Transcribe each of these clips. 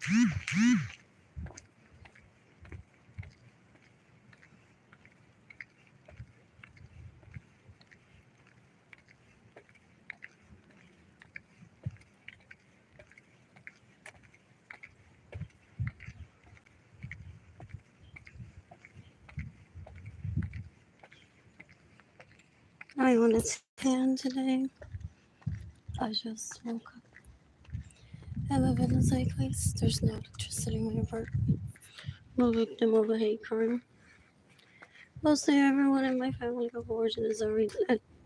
I wanted to tan today. I just woke up. I live in a place. There's no electricity in my apartment. I'm a victim of a hate crime. Mostly everyone in my family abortion is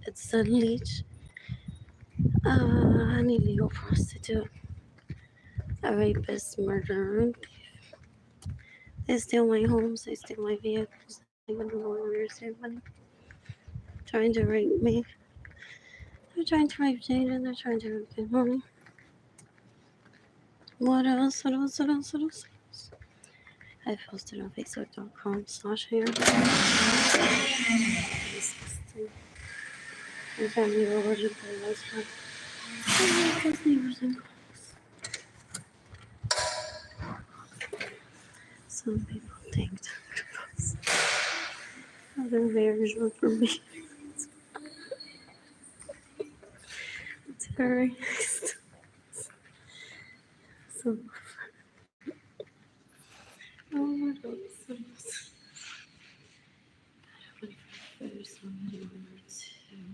it's a leech, an illegal prostitute, a rapist, murderer. They steal my homes, they steal my vehicles, they go to lawyers, they money, trying to rape me. They're trying to rape Jada, they're trying to get money. What else? What else? What else? What else? I posted on Facebook.com/here. My family religion for the most part. Because neighbors and close. Some people think other marriage were for me. Terrorist. So overdose. There's somebody it's there.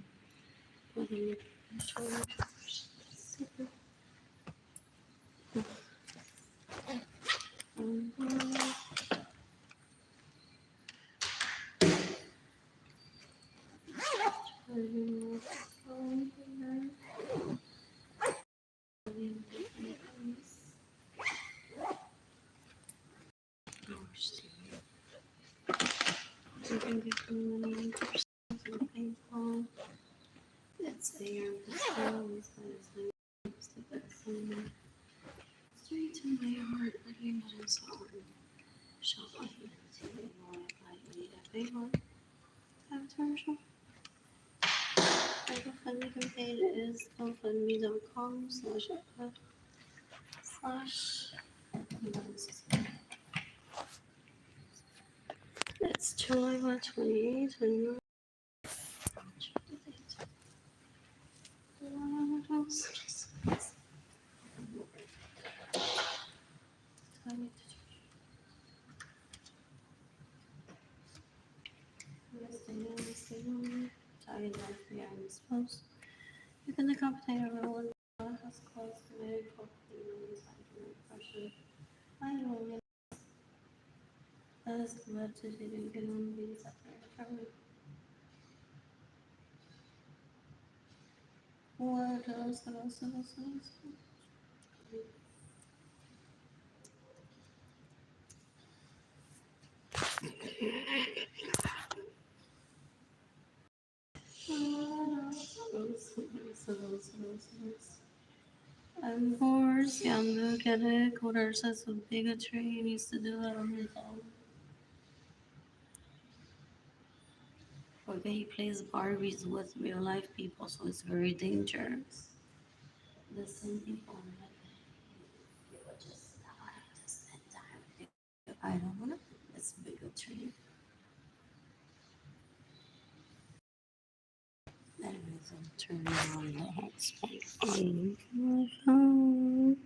Straight to my heart. I think that is all. Shall I need a favor? After GoFundMe page is gofundme.com/. It's July 28th. You can accompany a role has caused committed pressure. I know that has led to dating and being separated from me. What else? What else? What else? What else? I'm bored. Young look at it. Quarter says with bigotry. He needs to do that on his own. Okay, he plays Barbies with real life people, so it's very dangerous. Listen, people, you would just have to spend time with you. I don't want to. It's bigotry. Anyways, I'm turning on the hotspot on my phone.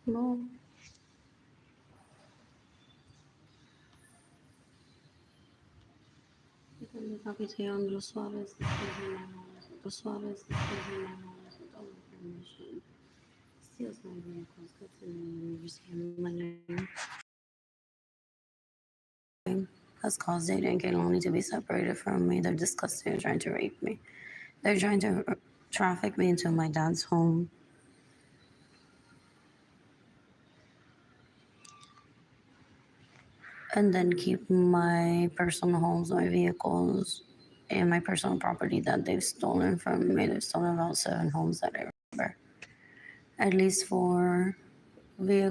No. Capitán los Suárez después de Manos with all permission. Steals my vehicles, gets in the never my name. Has caused dating and only to be separated from me. They're disgusting and trying to rape me. They're trying to traffic me into my dad's home. and then keep my personal homes, my vehicles, and my personal property that they've stolen from me. They've stolen about 7 homes that I remember. At least 4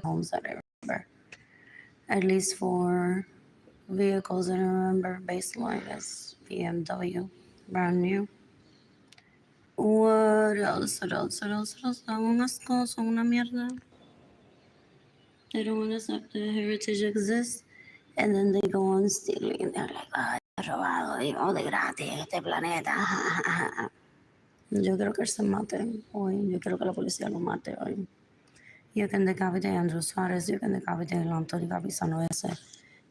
homes that I remember. At least 4 vehicles that I remember. Baseline is BMW, brand new. What else? What else? What else? What else? Son unas cosas, son una mierda. They don't want to accept the heritage exists. And then they go on stealing. They're like, ay, robado, digo, de gratis en este planeta. Yo quiero que él se mate hoy. Yo quiero que la policía lo mate hoy. You can decapitate Andrew Suarez. You can decapitate Antonio Gavisano ese.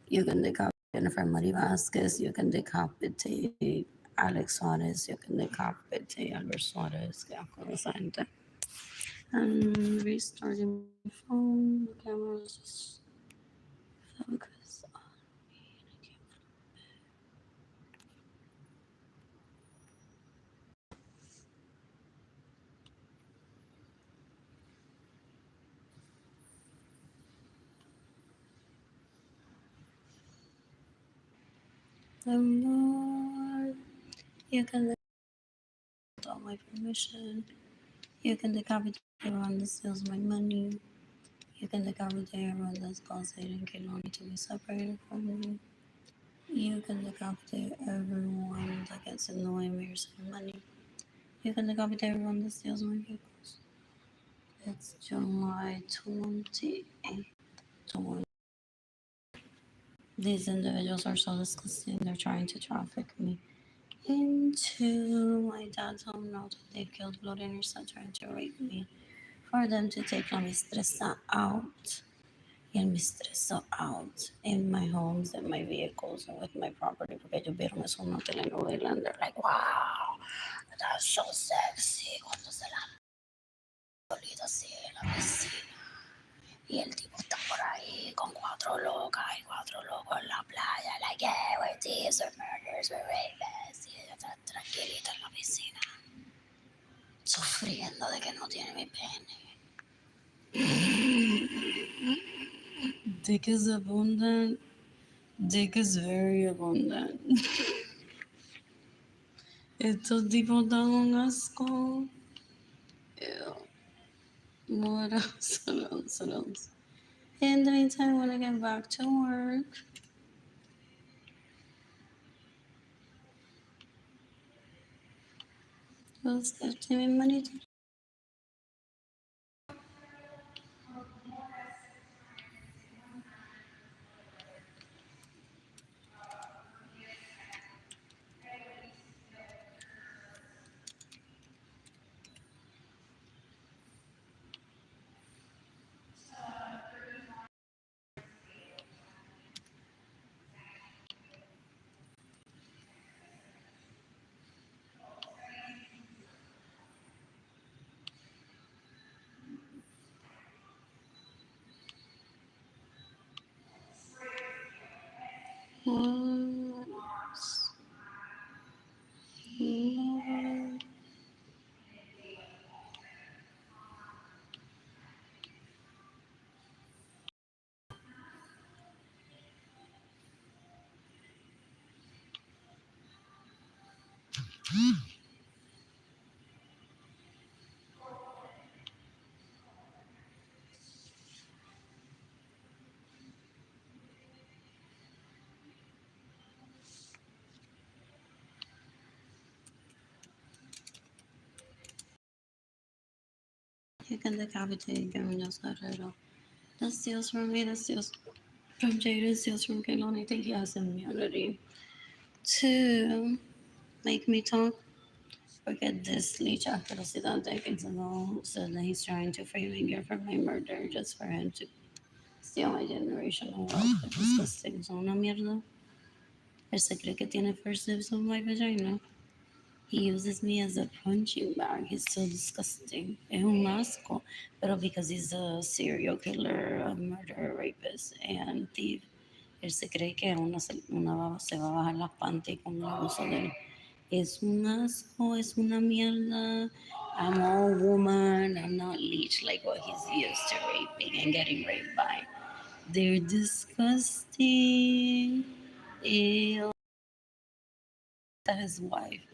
You can decapitate Jennifer Marie Vasquez. You can decapitate Alex Suarez. You can decapitate Albert Suarez. ¿Qué hago con esa gente? And restarting my phone. The camera was just focus on me. The more you can without my permission, you can decapitate everyone that steals my money. You can decapitate everyone that's caused hate and Kelowna to be separated from me. You can decapitate everyone that gets in the way of me receiving money. You can decapitate everyone that steals my vehicles. It's July 28th. These individuals are so disgusting. They're trying to traffic me into my dad's home now that they killed Blood and trying to rape me. For them to take la mistressa out. Y el mistreso out in my homes and my vehicles and with my property. Porque ellos vieron eso en una telenovela and they're like, wow, that's so sexy. Cuando se la solita así en la piscina. Y el tipo está por ahí con 4 locas y 4 locos en la playa. Like, yeah, we're thieves, we're murderers, we're rapists. Y ella está tranquilita en la piscina. Sufriendo de que no tiene mi pene. Dick is abundant. Dick is very abundant. Estos tipos dan un asco. Ew. What else? What else? What else? In the meantime, when I get back to work, who's giving me money to Lord. You can decapitate Gaminos Guerrero. That steals from me, that steals from Jada, steals from Kaylon. I think he has immunity to make me talk. Forget this leech asquerosidad decades ago said that he's trying to frame me here for my murder just for him to steal my generational wealth. It's disgusting. Son una mierda. Él se cree que tiene first dibs on my vagina. He uses me as a punching bag. He's so disgusting. Es un asco. Pero because he's a serial killer, a murderer, rapist, and thief, él se cree que se va a bajar las panties con el abuso de él. Es un asco, es una mierda. I'm all woman. I'm not leech like what he's used to raping and getting raped by. They're disgusting. Ew. His wife.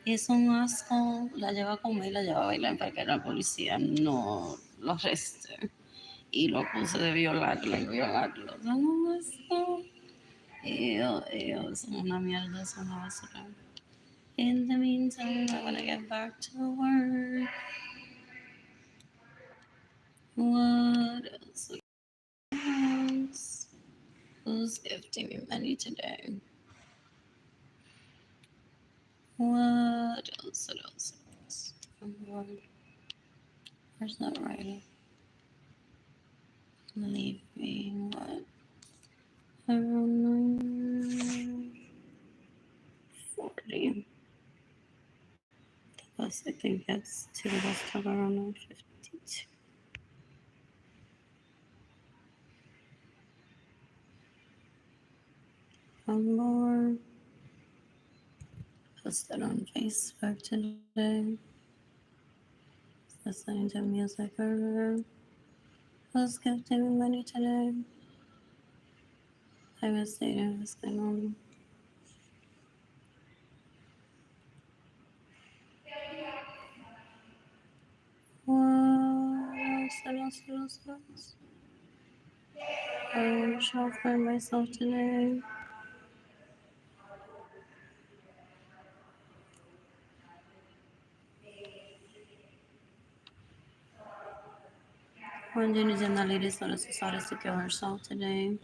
Es un asco. La lleva a comer y la lleva a bailar para que la policía no lo arreste. Y lo acuse de violarla y violarlo. Son un asco. Son una mierda, son una basura. In the meantime, I want to get back to work. What else? Who's gifting me money today? What else? What else? What else? Oh, Lord. Where's that writing? Leaving what? Around 9:40. The bus, I think, gets to the bus stop around 9:52. One more. Posted on Facebook today. Listening to music earlier. Who's gifting me money today? I was dating this guy on. What else? I shall find myself today. One Indonesian lady decided to kill herself today.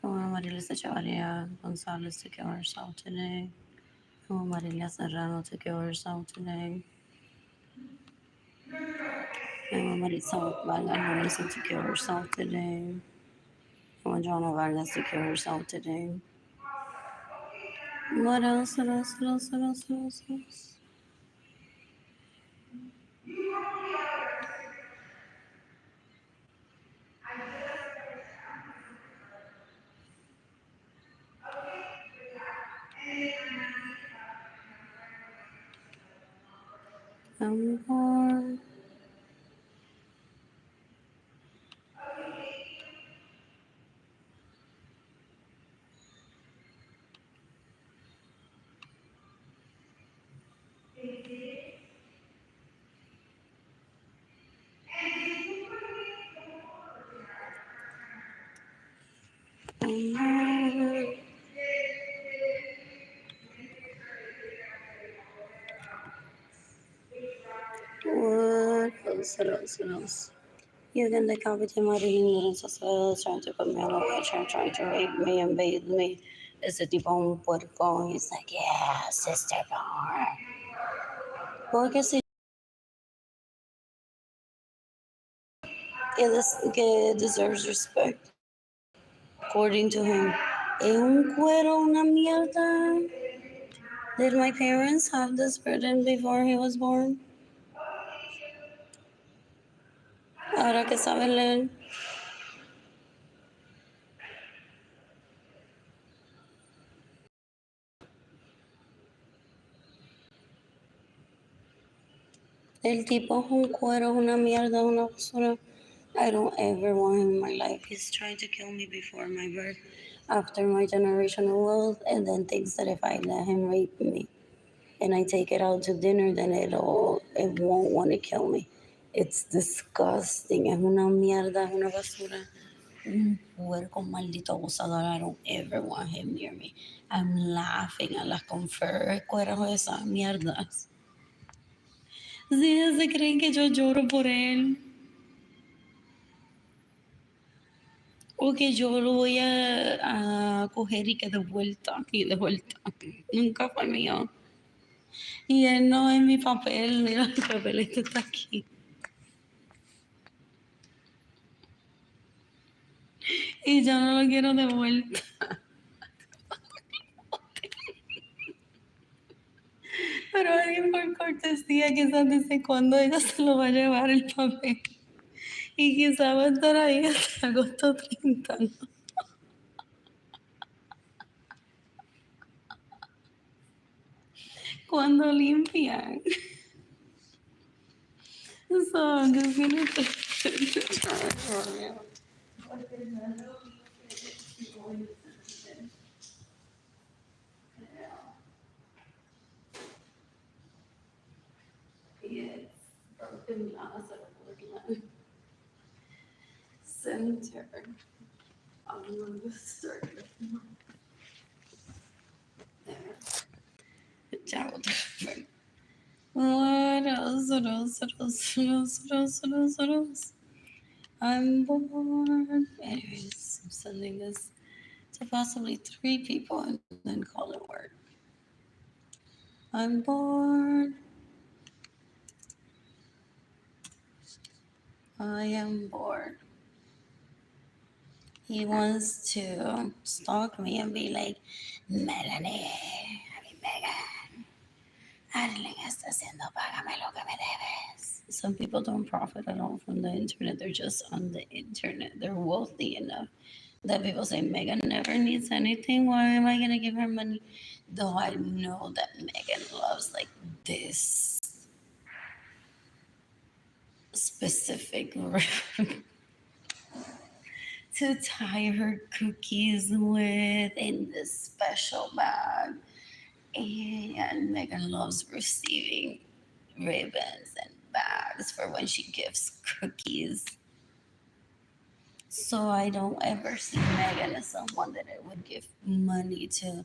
Marilisa Chavarria Gonzalez to kill herself today. Marilia Serrano to kill herself today. Maritza Lorenzo to kill herself today. Joanna Vargas to kill herself today. What else? What else? What else? What else? What else? What else? More. What else? What else? What else? You can decapit Arlene Lorenzo trying to put me on a wheelchair, trying to rape me and bathe me. Ese tipo un puerco. He's like, yeah, sister power. Porque si que deserves respect, according to him. Es un cuero, una mierda. Did my parents have this burden before he was born? Ahora que sabes leer. El tipo es un cuero, una mierda, una basura. I don't ever want him in my life. He's trying to kill me before my birth, after my generational wealth, and then thinks that if I let him rape me and I take it out to dinner, then it won't want to kill me. It's disgusting. Es una mierda, es una basura. Un puerco maldito abusador. I don't ever want him near me. I'm laughing a las confer cueros de esas mierdas. Sí, se creen que yo lloro por él. O que yo lo voy a coger y que de vuelta, y de vuelta. Nunca fue mío. Y él no es mi papel, mira, el papelito está aquí. Y yo no lo quiero de vuelta. Pero alguien por cortesía quizás dice cuándo ella se lo va a llevar el papel. Y quizás va a estar ahí hasta agosto 30, ¿no? Cuando limpian. So I'm just gonna Yes, broken glass at Woodland Center. I'm going to start there. Ciao. What else? What else? What else? What else? What else? What else? What else? I'm bored. Anyways, I'm sending this to possibly 3 people and then call it work. I'm bored. I am bored. He wants to stalk me and be like, Melanie, I mean, Megan, Arlene está haciendo, págame lo que me debes. Some people don't profit at all from the internet. They're just on the internet. They're wealthy enough that people say, Megan never needs anything. Why am I going to give her money? Though I know that Megan loves like this specific to tie her cookies with in this special bag. And Megan loves receiving ribbons and bags for when she gives cookies. So I don't ever see Megan as someone that I would give money to.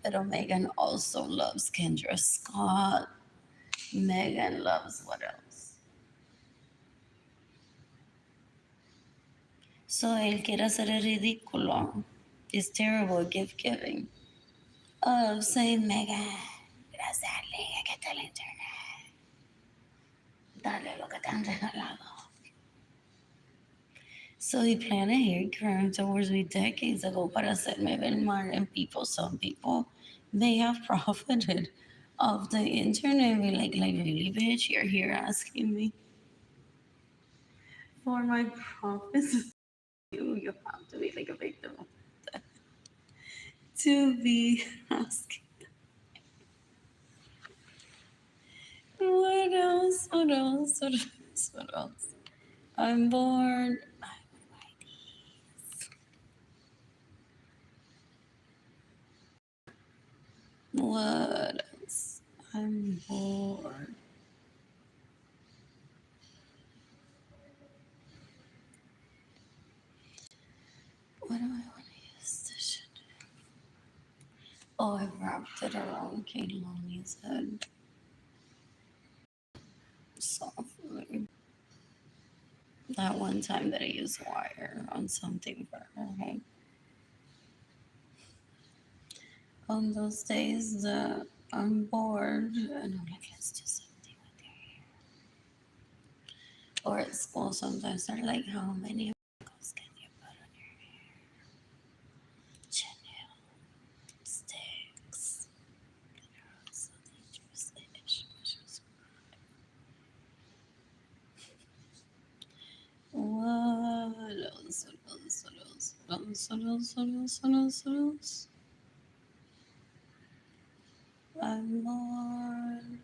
But Megan also loves Kendra Scott. Megan loves what else? So él quiere hacer el ridículo. It's terrible at gift giving. Of saying, Megan, gracias, Arlene, que está el internet. Dale lo que te han regalado. So he planned a hate crime towards me decades ago para hacerme ver mal, and people, some people, they have profited of the internet. Be like, really, bitch, you're here asking me for my profits. You have to be like a victim of that. To be asking. What else? What else? What else? What else? I'm bored. What else? I'm bored. What do I want to use this shit? Oh, I wrapped it around Kaylani's head. Softly. That one time that I used wire on something for her head. On those days that I'm bored and I'm like, let's do something with your hair. Or at school sometimes they're like, how many wrinkles can you put on your hair? Chanel sticks. So dangerous-ish. What else? What else? What else? What else? What else? What else? What else? What else? I'm bored.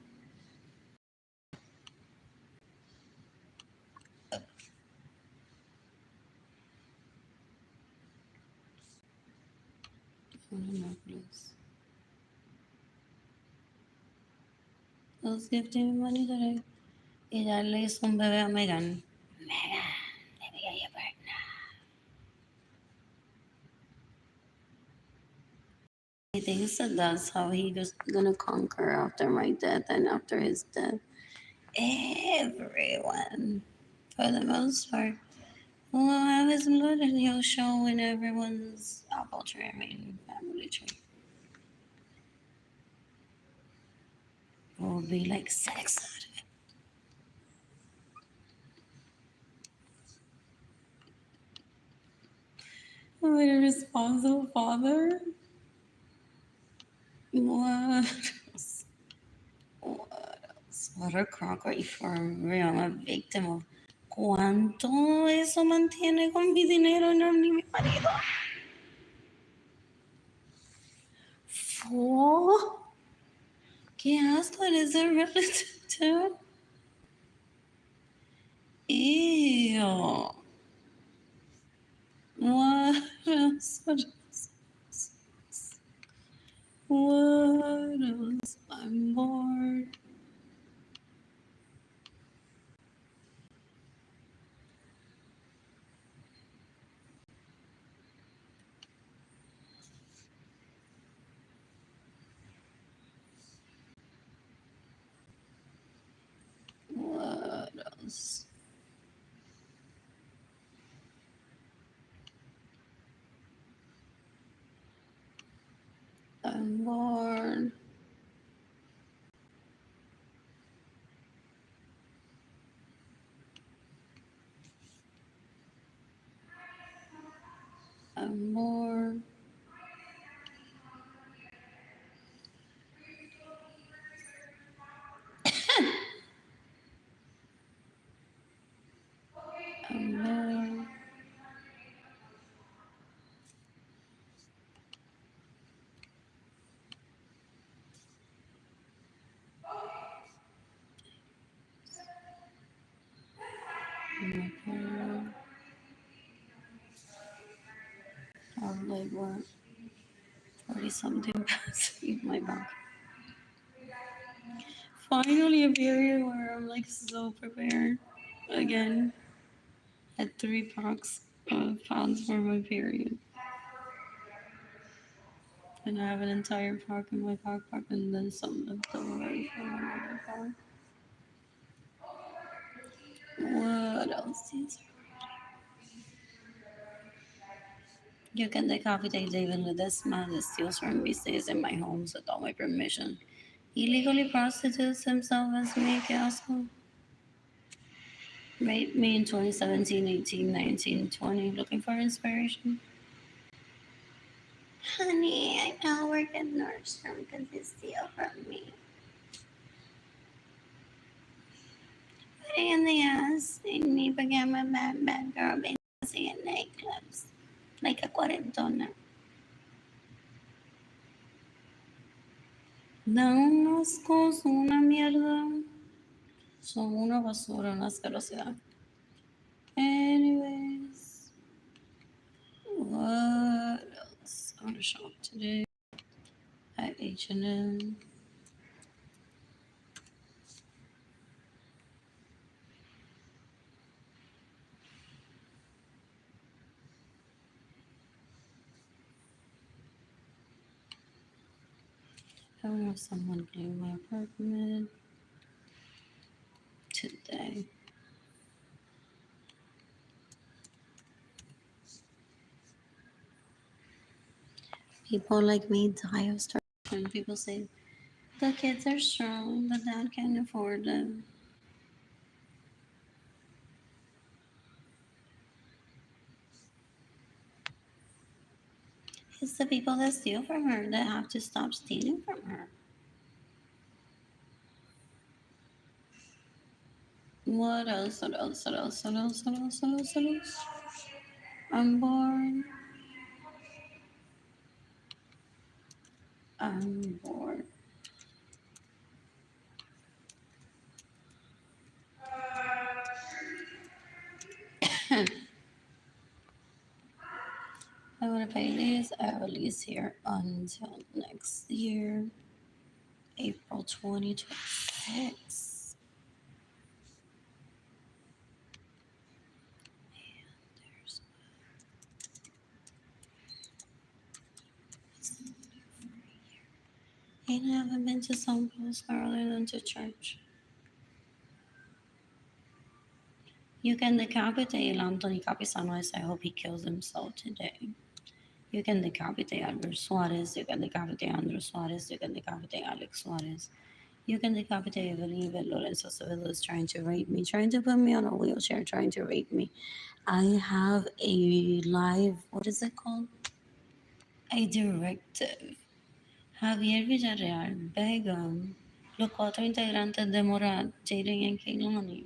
No, please. Los gifting money today. Y darle hizo un bebé a Megan. Megan, let me get you pregnant. He thinks that that's how he's gonna conquer after my death and after his death. Everyone, for the most part, will have his blood and he'll show in everyone's apple tree, I mean, family tree. Will be like sex out of it. I'm a responsible father. What else? What else? What a crockery for real. I'm a victim of cuánto eso mantiene con mi dinero y no ni mi marido. 4? ¿Qué asco? Is it relative to? Ew. What else? I'm bored. What else? I'm bored. I'm bored. I'm bored. I'm bored. Probably what? 40 something pounds in my back. Finally, a period where I'm like so prepared. Again, at 3 pounds for my period. And I have an entire pack in my backpack and then some left over from another pack. What else is You can decapitate David with this man that steals from me, stays in my home without my permission. Illegally prostitutes himself as me, Castle. Raped me in 2017, 18, 19, 20, looking for inspiration. Honey, I now work at Nordstrom because they steal from me. Putting in the ass, made me became a bad girl, being pussy in nightclubs. Like a cuarentona. Da un asco, son una mierda. Son una basura, una asquerosidad. Anyways, what else? I want to shop today at H&M. I want to have someone clean my apartment today. People like me die of starvation. People say the kids are strong, the dad can't afford them. It's the people that steal from her that have to stop stealing from her. What else? What else? What else? What else? What else? What else? What else? I'm bored. I'm bored. I want to pay this. I have a lease here until next year, April 2026. There's and I haven't been to some place other than to church. You can decapitate Anthony Capisanos. I hope he kills himself today. You can decapitate Albert Suarez. You can decapitate Andrew Suarez. You can decapitate Alex Suarez. You can decapitate Arlene Lorenzo is trying to rape me, trying to put me on a wheelchair, trying to rape me. I have a live, what is it called? A directive. Javier Villarreal, Begum, los cuatro integrantes de Morat, Jaden and Kehlani,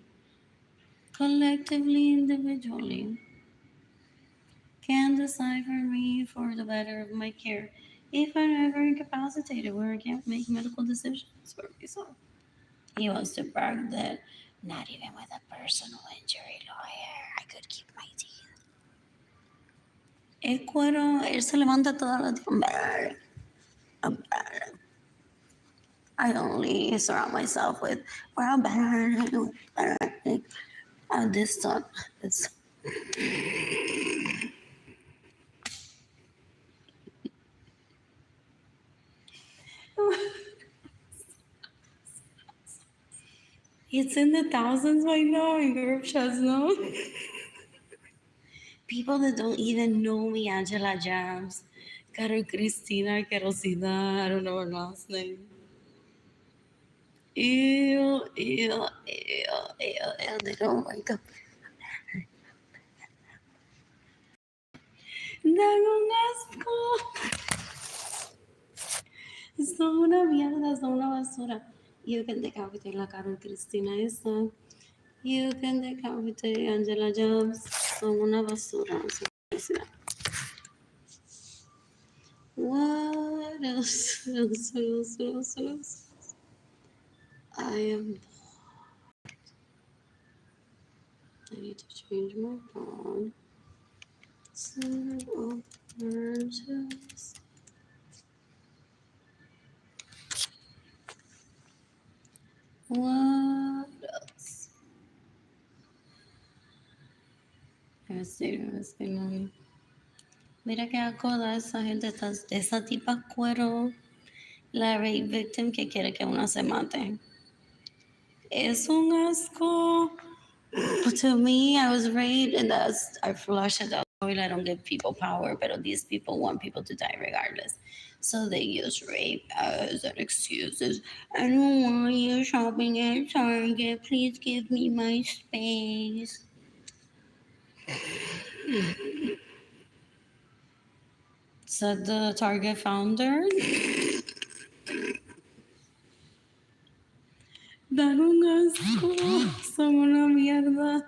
collectively, individually, can decide for me for the better of my care if I'm ever incapacitated where I can't make medical decisions for myself. He wants to brag that not even with a personal injury lawyer, I could keep my teeth. El cuero, él se levanta todos los días. I only surround myself with, well, this stuff. It's it's in the thousands right now in group chats, no? People that don't even know me, Angela Jams, Caro Cristina, Carosina, I don't know her last name. Ew, they don't wake up. Dan un asco. Son una mierda, son una basura. You can decapitate la Caro Cristina esa. You can decapitate Angela Jams. Son una basura. Son una basura. What else? Else? I need to change my phone. Oranges. What else? Mami. Mira que acoda esa gente, esa tipa cuero, la rape victim que quiere que una se mate. Es un asco. But to me, I was raped, and I flush it out. I don't give people power, but these people want people to die regardless. So they use rape as an excuse. I don't want you shopping at Target. Please give me my space. Said the Target founder. Dan un asco. Son una mierda.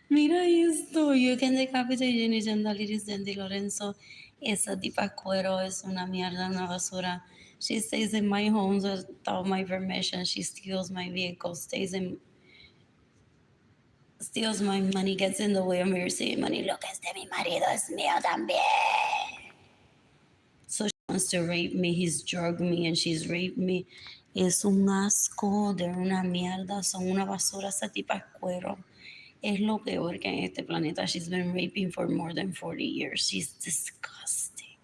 Mira esto. You can decapitate Jenny Gendaliris Andy Lorenzo. Esa tipa cuero es una mierda, una basura. She stays in my homes without my permission. She steals my vehicle, steals my money, gets in the way of me receiving money. Look, mi marido es mío también. So she wants to rape me. He's drugged me and she's raped me. Es un asco, de una mierda, son una basura. Esa tipa es cuero. Es lo peor que en este planeta. She's been raping for more than 40 years. She's disgusting.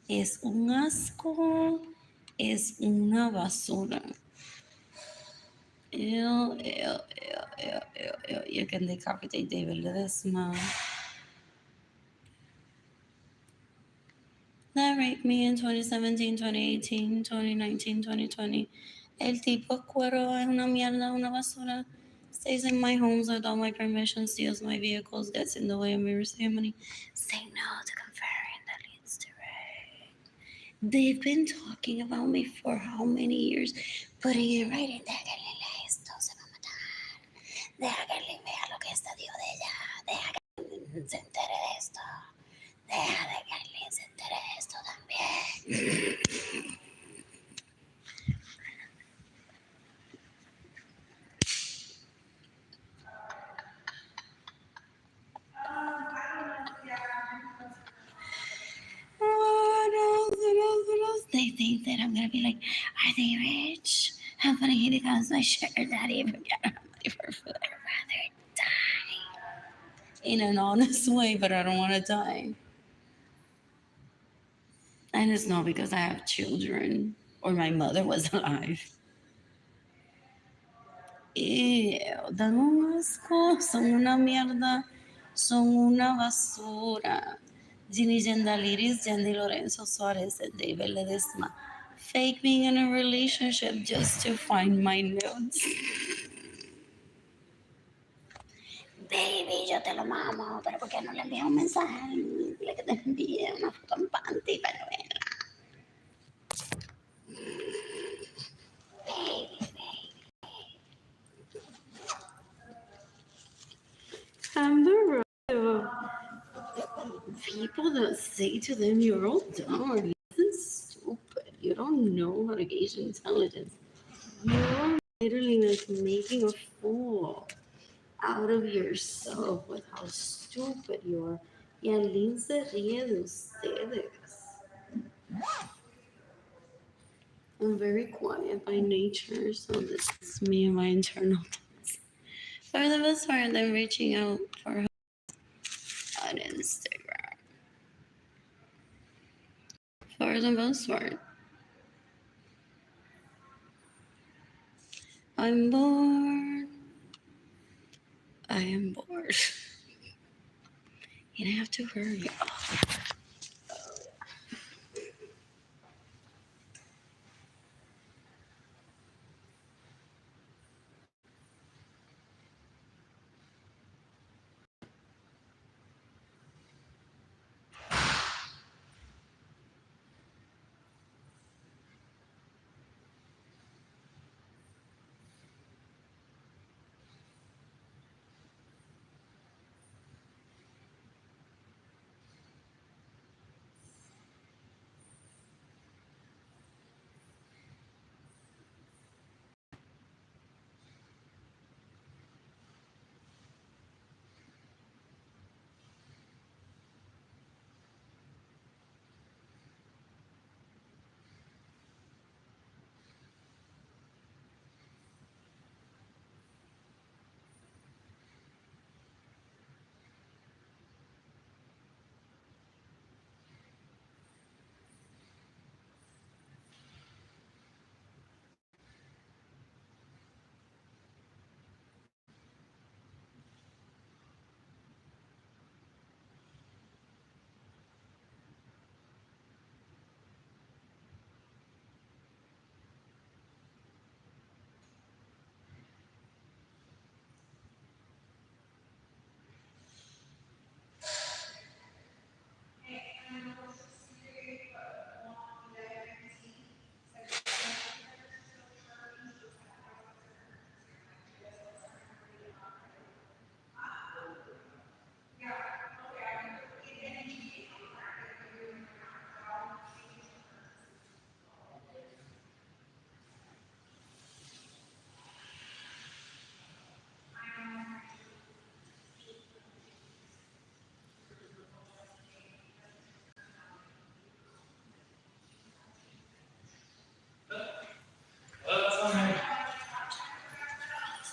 Es un asco. Es una basura. Ew. You can decapitate David Ledesma. That raped me in 2017, 2018, 2019, 2020. El tipo cuero es una mierda, una basura. Stays in my homes without my permission, steals my vehicles, gets in the way of me receiving money. Say no to conferring that leads to rape. They've been talking about me for how many years? Putting it right in there. Esto se va a matar. Deja que Arlene vea lo que esta dijo de ella. Deja que se entere de esto. Deja de que Arlene se entere de esto también. They think that I'm gonna be like, are they rich? How funny he becomes my sugar daddy if I get money for food. I'd rather die in an honest way, but I don't want to die. And it's not because I have children or my mother was alive. Ew, dan un asco, son una mierda, son una basura. Ginny Gendaliris, Jandy Lorenzo Suarez, and David Ledesma. Fake being in a relationship just to find my nudes. Baby, yo te lo mamo, pero ¿por qué no le envías un mensaje? Dile que te envíe una foto en panty para verla. I'm the people that say to them, you're all dumb or listen stupid. You don't know how to gauge intelligence. You're literally like making a fool out of yourself with how stupid you are. Y Arlene se ríe de ustedes. I'm very quiet by nature, so this is me and my internal thoughts. For the most part, I'm reaching out for help on Instagram. For the most part, I'm bored. I am bored. And I have to hurry.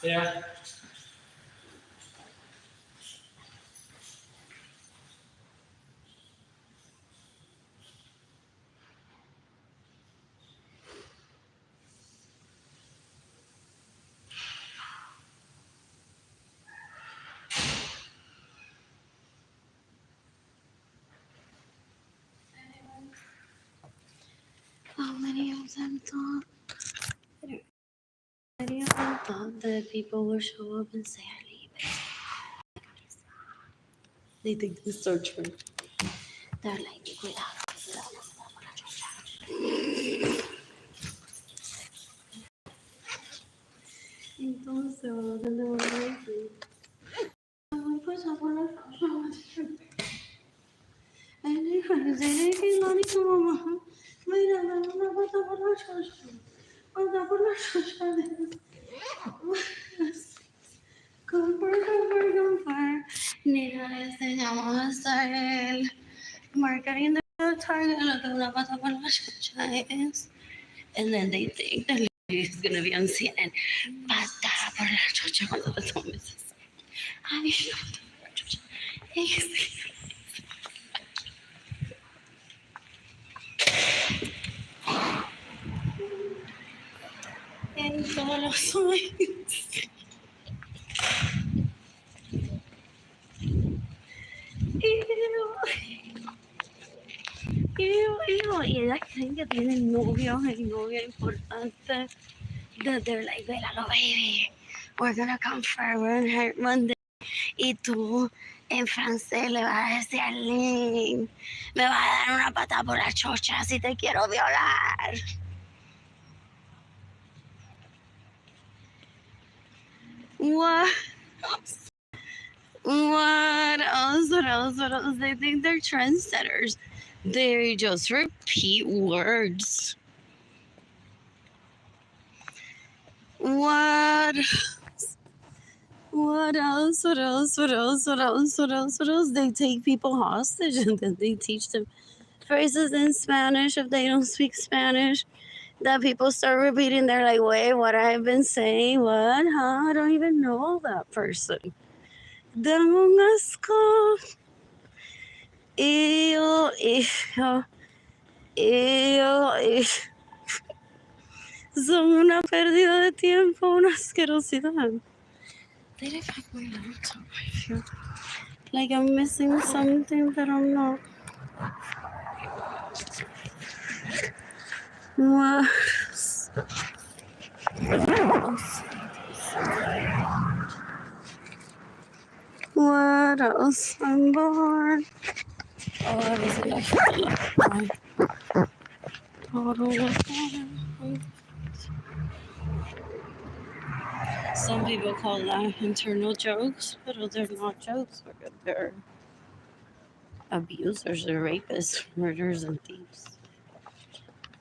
Yeah. How many of them thought? Many of them thought that people would show up and say, I leave it. They think this is so true. They're like, cuidado, cuidado, entonces, ¿dónde voy a ir? Voy a pasar por la casa. Diré que lo dijo mamá. Mira, me van a pasar por la casa. Pasa por la casa. Comprar. Mira, le enseñamos a hacer el marketing de Target, lo que una pasa por la chacha es. And then they think that it's going to be on CNN. Pasa por la chocha cuando te tomes eso. Ay, no, por la chocha. En todos los sueños. Y ellas creen que tienen novios y novia importante. That they're like, vélalo, baby. We're gonna confirm her Monday. Y tú en francés le vas a decir a Arlene, me vas a dar una patada por la chocha si te quiero violar. What? What else? What else? What else? They think they're trendsetters. They just repeat words. What? What else? What else? What else? What else? What else? What else? They take people hostage and then they teach them phrases in Spanish if they don't speak Spanish. That people start repeating. They're like, wait, what I've been saying? What? Huh? I don't even know that person. Dame un asco. Ew. Son una pérdida de tiempo, una asquerosidad. Did I pack my laptop? I feel like I'm missing something, but I'm not. What else? What else? I'm bored. Oh, what is it? I forgot my bottle of water. Some people call that internal jokes, but they're not jokes. They're abusers, or rapists, murderers, and thieves.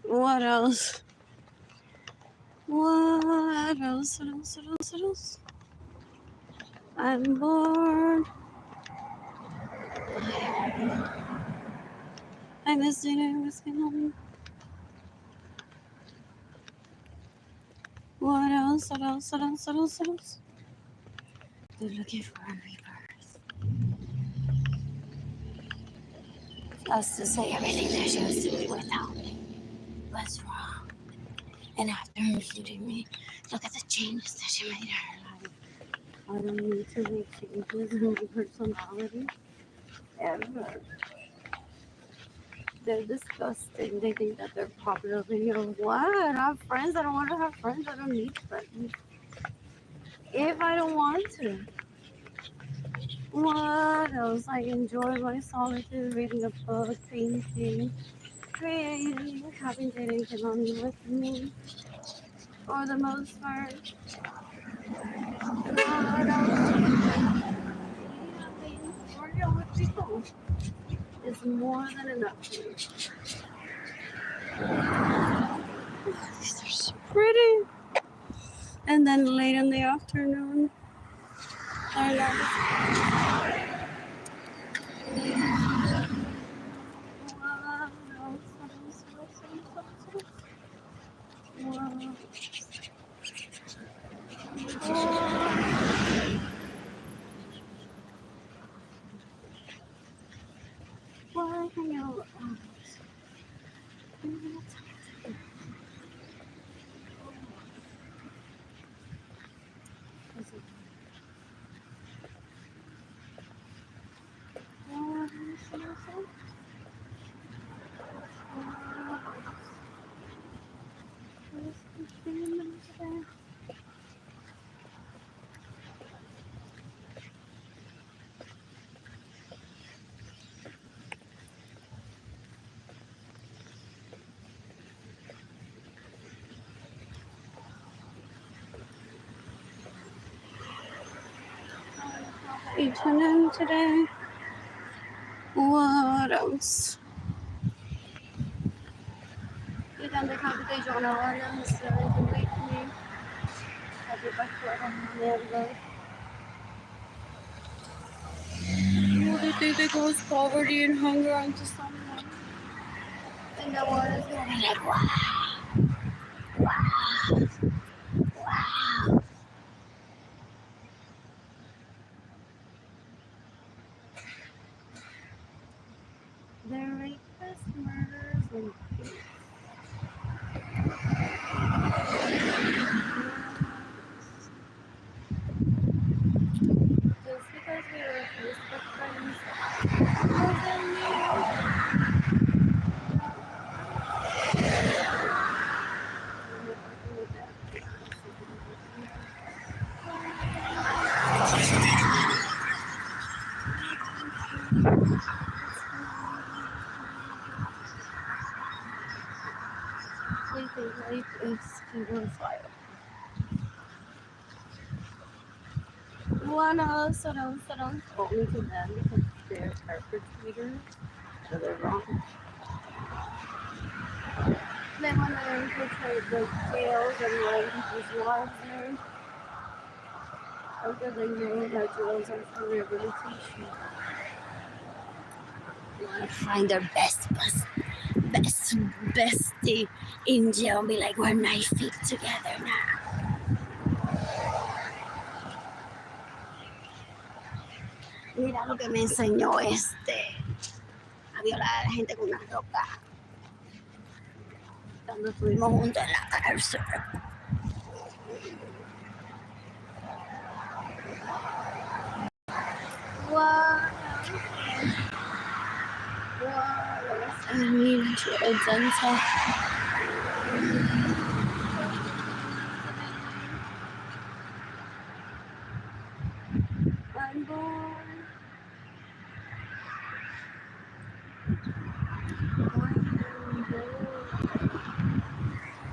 What else? What else? What else? What else? What else? I'm bored. I miss dinner. I miss home. What else? What else? What else? What else? What else? They're looking for a rebirth. Us to say everything that she was doing without me was wrong. And after including me, look at the changes that she made in her life. I don't need to make changes in my personality ever. They're disgusting. They think that they're popular video. What? I have friends. I don't want to have friends. I don't need friends. If I don't want to. What else? I enjoy my solitude, reading a book, painting, creating, having dating on with me for the most part. What else? Being cordial with people is more than enough for me. These are so pretty. And then late in the afternoon, I love why hang out? H&M today. What else? You done the computation on so you can wait for me. I'll be back to it on the other road. They think they cause poverty and hunger onto someone. And the world is gonna be like, wow. They're rapists, murderers, and thieves. Just because we were Facebook friends doesn't we think life is glorified. What else? Only to them because they're perpetrators. So they're wrong. They want to infiltrate the jails and like people's lives there. Okay, they know that drugs are for rehabilitation. You want to find their bestie in jail and be like, we're 9 feet together now. Mira lo que me enseñó a violar a la gente con una roca cuando estuvimos juntos en la cárcel. Wow. I need a dental. I'm born.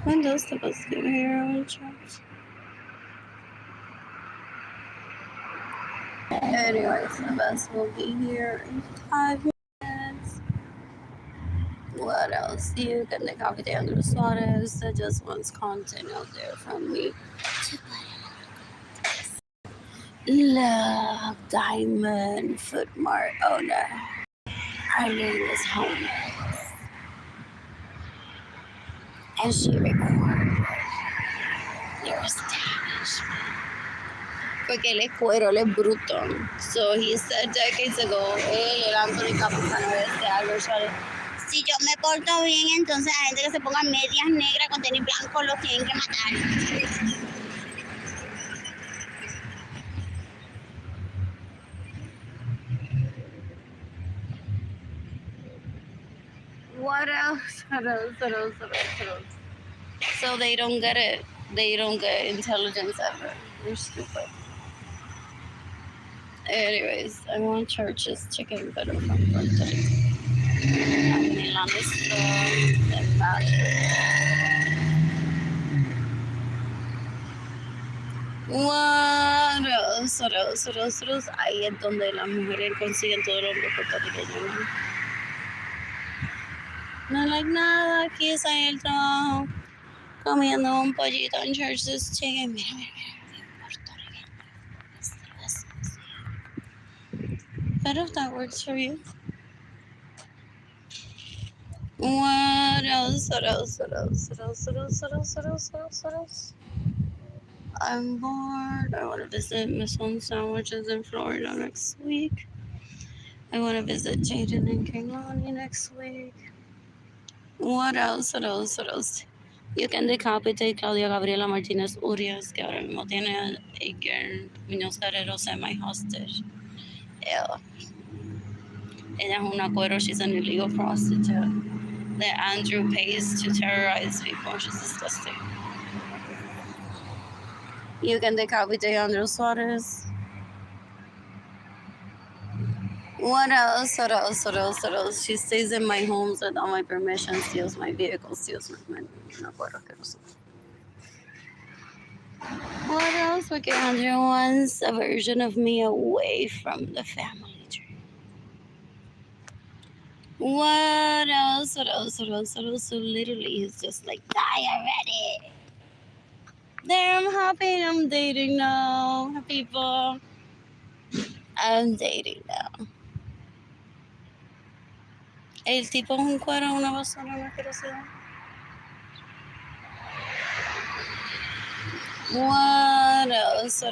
When does the bus get here on church? Anyways, the bus will be here in 5 minutes. What else? You can the Café de Andres Suarez that just wants content out there from me. Love Diamond Foot Mart owner. Arlene is homeless. And she recorded their establishment. Porque él es cuero, él es bruto. So he said decades ago, el Anthony Capuzano de Albert Suarez, si yo me porto bien, entonces la gente que se ponga medias negras con tenis blanco los tienen que matar. What else? What else? So they don't get it. They don't get intelligence ever. They're stupid. Anyways, I want Church's chicken butter from Puerto Rico. Milan is strong and What else? Ahí es donde las mujeres consiguen todo el hombre puertorriqueño. No like nada, aquí está en el trabajo, comiendo un pollito en Church's chicken. Mira, puertorriqueño. But if that works for you. What else? I'm bored. I want to visit Miss Home Sandwiches in Florida next week. I want to visit Jaden and Kaylani next week. What else? You can decapitate Claudia Gabriela Martinez Urias, que ahora mismo tiene a Edgar Muñoz Guerrero semi-hostage. Ella es una cuero. She's an illegal prostitute that Andrew pays to terrorize people. She's disgusting. You can decapitate Andrew Suarez. What else? She stays in my homes without my permission, steals my vehicle, steals my money. What else? Porque Andrew wants a version of me away from the family tree. What else? So literally, he's just like, die already. There, I'm happy. I'm dating now, people. I'm dating now. El tipo es un cuero, una basura, una asquerosidad. What else?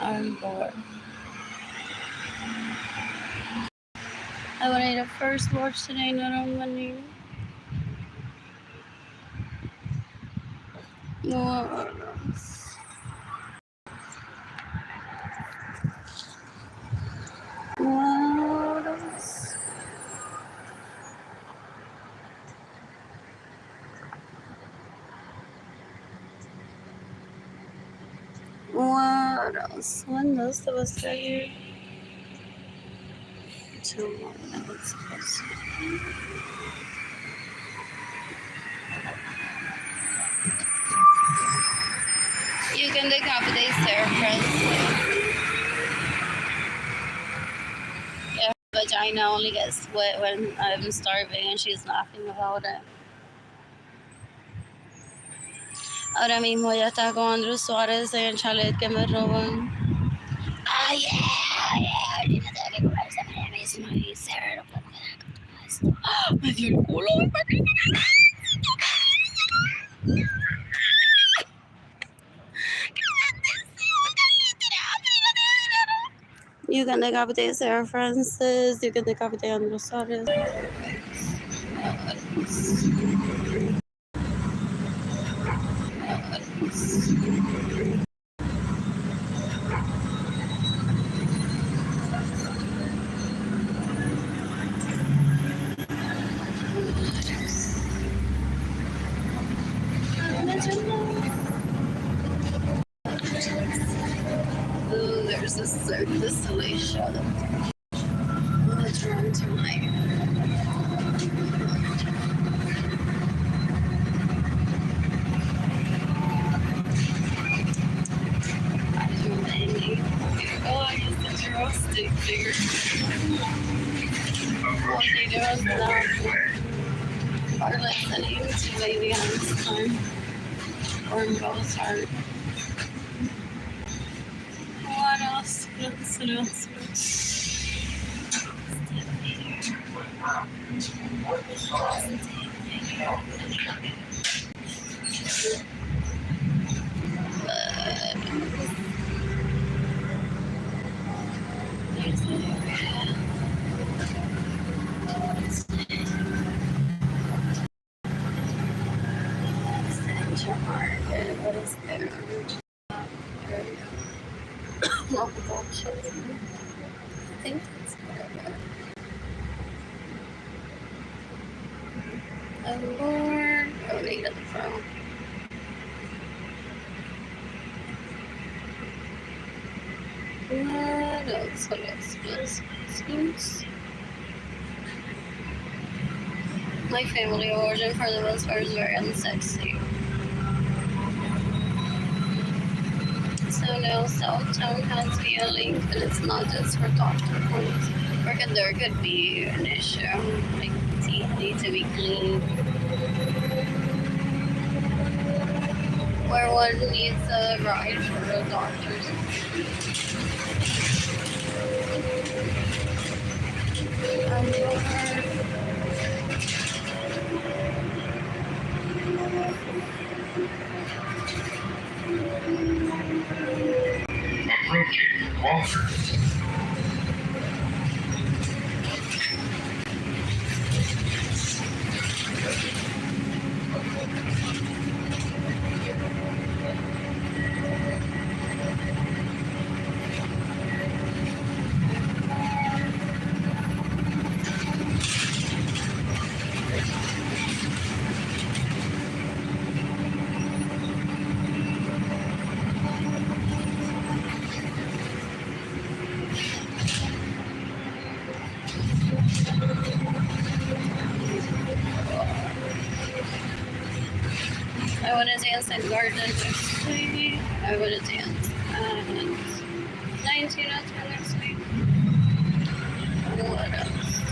I'm bored. I want to eat a first watch today, not on Monday. What else? What else? What else? When does the bus get here? 2 more minutes. You can decapitate Sarah Presley. Yeah, her vagina only gets wet when I'm starving and she's laughing about it. Ahora mismo ya está con Andrew Suárez en el chalet que me roban. ¡Ay, yeah! Ahorita tengo que comerse para mismo y Sarah no puede quedar con todo esto. ¡Me dio el culo! You can decapitate Sarah Francis. You can decapitate Andrew Suárez. Ooh, there's a Cirque du Soleil show. What's wrong tonight? Oh, I used the joystick figure. What they do is that are listening to Baby on this time. Or in both heart. What else? What else? What is there? Multiple children. I think that's what I got. I'm born. Oh, they got the phone. What else? What else? My family origin for the most part is very unsexy. So now Southtown has be a link, and it's not just for doctor points. There could be an issue, like teeth need to be cleaned, where one needs a ride for a doctor's. Approaching Walker. I want to dance at Garden next week. I want to dance at 19 after next week. What else?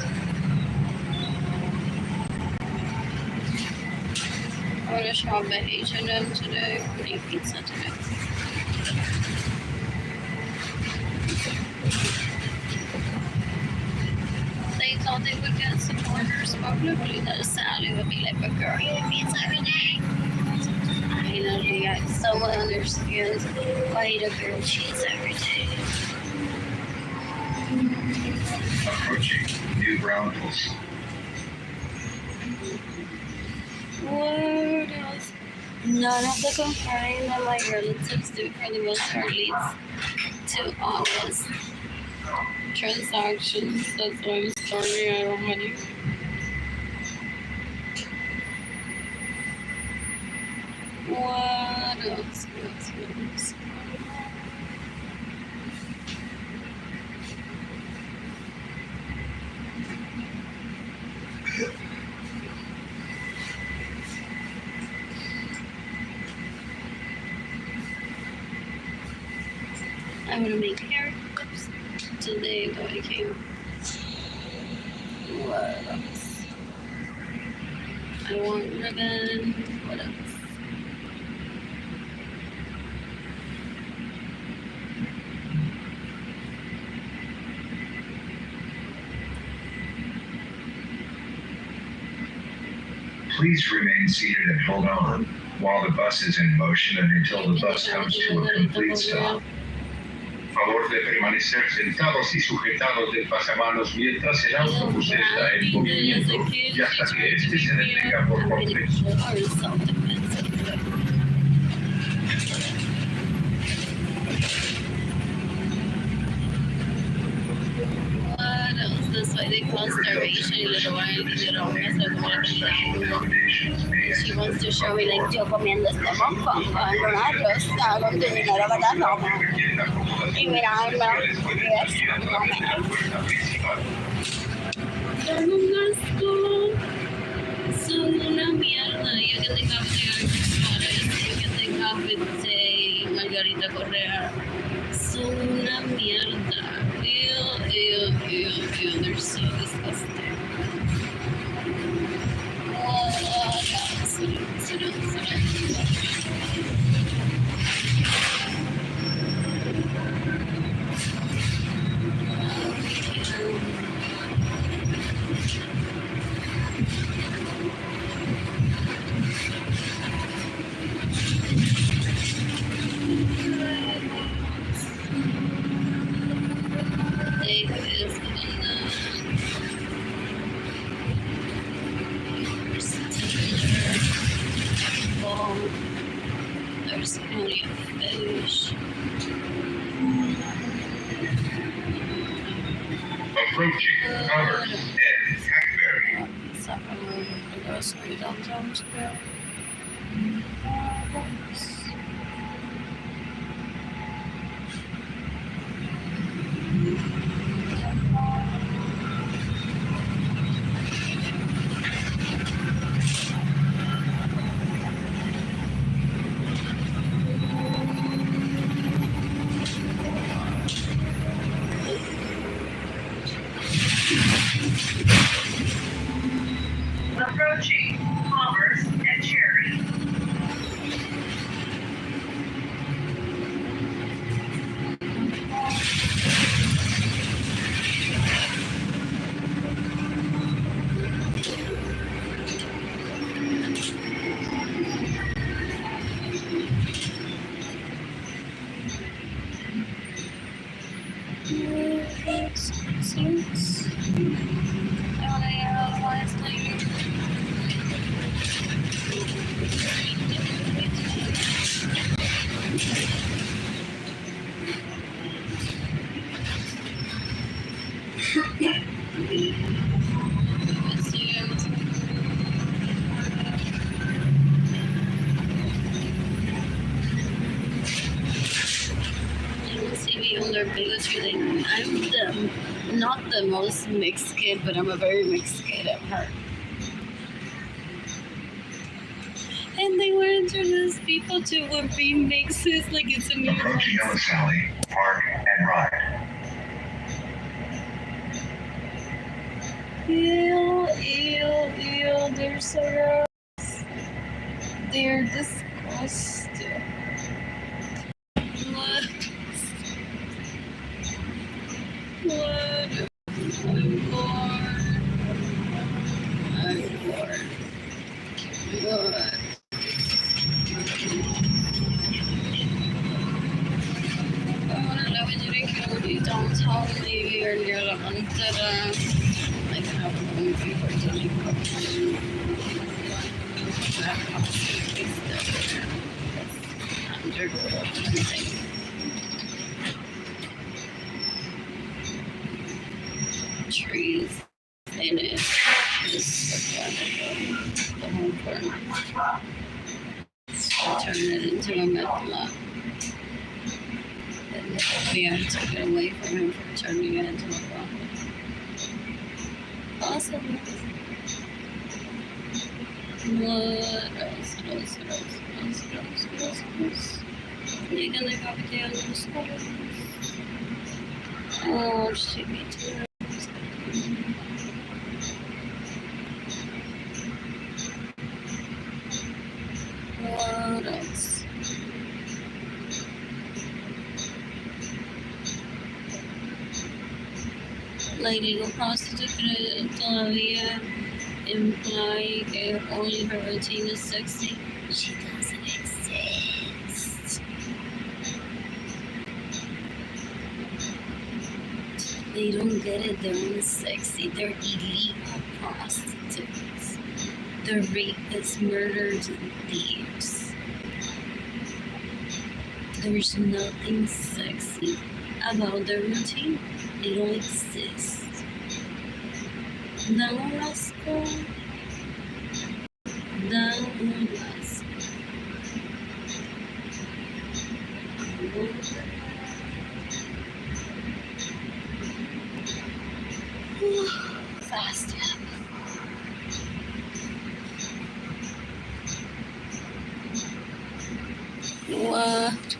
I want to shop at H&M today. I'm eating pizza today. They thought they would get supporters, probably that Sally would be like, but girl, you eat pizza every day. Finally, someone understands why I eat a grilled cheese every day. Approaching New Braunfels. What else? None of the comparing that my relatives do for the most part leads to honest transactions. That's why I'm starting out on money. What else? I'm gonna make hair clips today, though I can't. What else? I want ribbon. What else? Please remain seated and hold on while the bus is in motion and until the bus comes to a complete stop. Favor de permanecer sentados y sujetados del pasamanos mientras el autobús está en movimiento y hasta que este se detenga por completo. This way they call starvation y le roban el dinero a una She wants to show me like yo comiendo este mofongo en un arroz con tu dinero, ¿verdad? No, y mira, son un asco, son una mierda. Y yo que te café Margarita Correa, son una mierda. Ew, they're so disgusting. There's plenty of fish. Approaching Commerce and Hackberry. Grocery downtown square. Approaching Commerce and Cherry. I'm not the most mixed kid, but I'm a very mixed kid at heart. And they want to introduce people to what being mixed is, like it's a new Approaching Yellow Sally, park and ride. Ew, they're so gross. They're disgusting. What? I'm bored. What? I want to love you if you don't tell me you're near the frontera. I can have a phone before telling you. Trees in it. Just the whole farm. Turn it into a meth lab. And we have to get away from him for turning it into a farm. Awesome. What else? Legal the property on the school. Oh, she me too. What else? Le digo prostitute todavía imply that only her routine is sexy. She doesn't exist. They don't get it. They're not sexy. They're illegal prostitutes. They're rapists, murderers, and thieves. There's nothing sexy about their routine. They don't exist. Dame un asco. Dame un asco. Fast. What?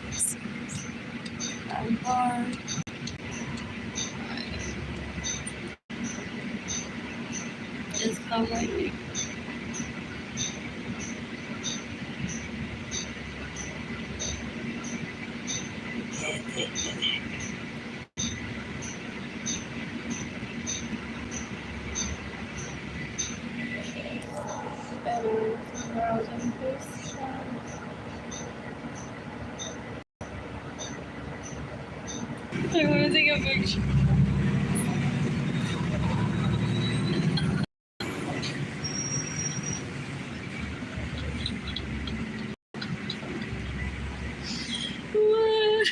I'm hard. Just come with me. I want to take a picture. What?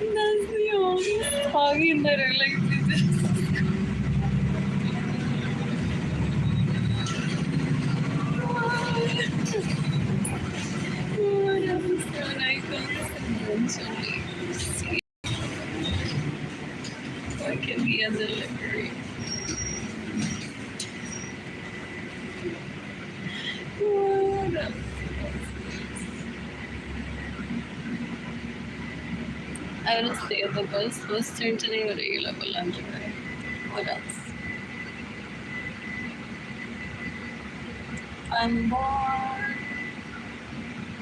That's the only talking that are like this. Oh, that was so nice. See what can be a delivery. What else? I would stay at the bus turn today with a yellow lingerie. What else? I'm bored.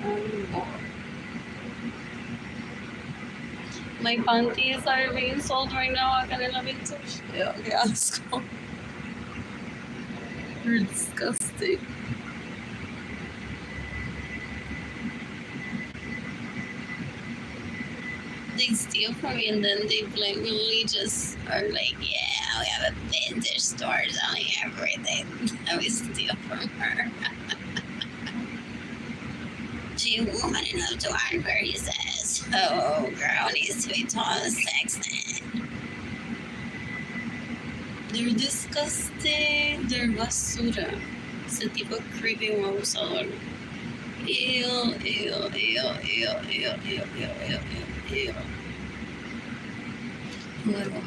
I'm bored. My panties are being sold right now. I can't love it. Yeah, asco. You're disgusting. They steal from me and then they blatantly just are like, yeah, we have a vintage store selling everything. And we steal from her. She a woman enough to earn where he says, oh, girl needs to be tall and sexy. They're disgusting. They're basura. Ese tipo de creepy abusador. Ew, ew, ew, ew, ew, ew, ew, ew, ew, ew. Luego.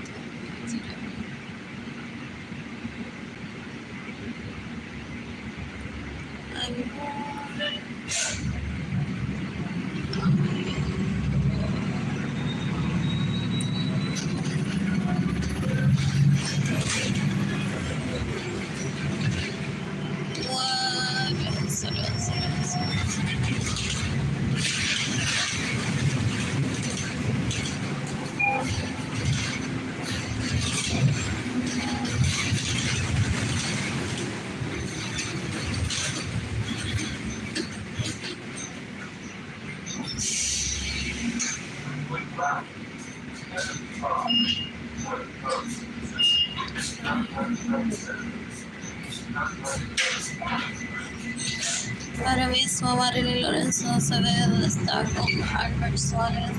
Ahora mismo Arlene Lorenzo se ve donde está con Albert Suárez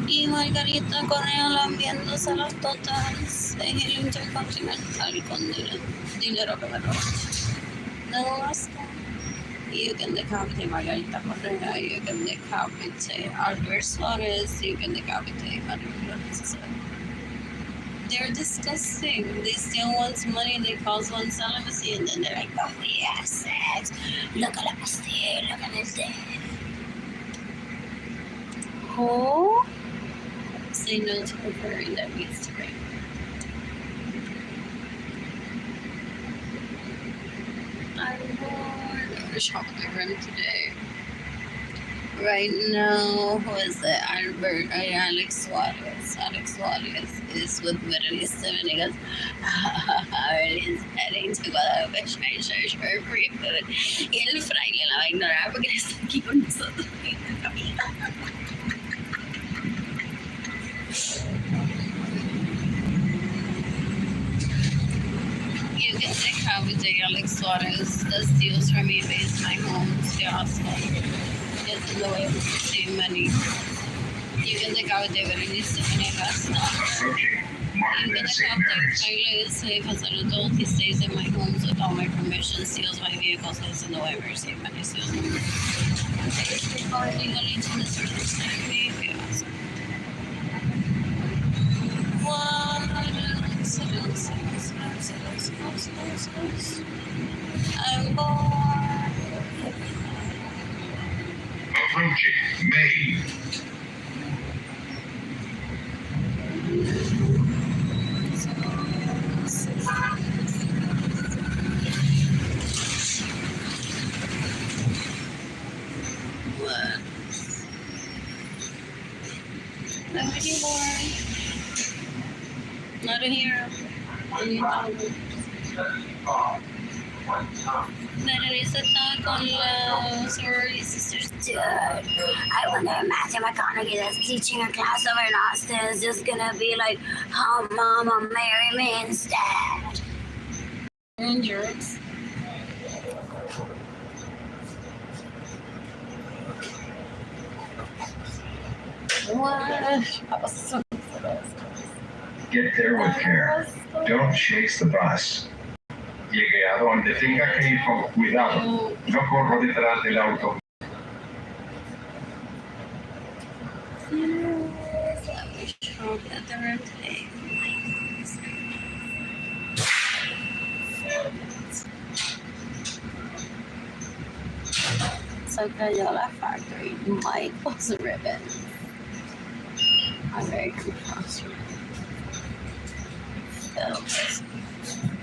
y Margarita Correa lambiéndose las totas en el Intercontinental con dinero que me robó. No asco. You can decapitate Margarita Correa, you can decapitate Albert Suárez, you can decapitate Arlene Lorenzo. They're disgusting. They steal one's money, they cause one's celibacy, and then they're like, oh, we have sex. Look at the pastille, look at this day. Who? Say no to preferring that means to rape. I'm bored. I'm gonna shop at my room today. Right now, who is it? Alex Suarez. Alex Suarez. is with Middle East, and he goes, Arlene's heading to Guadalupe, search for free food. Y el fraile la va a ignorar porque está aquí con nosotros. You can take Javier Alex Suarez that steals from me based my home to Oslo. Gets in the way of the same money. You can take out David and he's sitting in Gaston. Approaching Martin You and can St. take Mary's. Fraile is safe as an adult. He stays in my homes with all my permission, steals my vehicles, gets in the way of our same money, steals my money. Illegally to the surface of me. I'm bored. Approaching Maine. What? I'm pretty bored. Not a hero. Nerissa estaba con la sorority sisters. Dude, I wonder if Matthew McConaughey that's teaching a class over in Austin is just gonna be like, oh, mama, marry me instead. And jerks. What? Get there with care. Don't chase the bus. Llegue a donde tenga que ir con cuidado. No corro detrás del auto. So Crayola Factory, Michael's Ribbon. I'm very confused.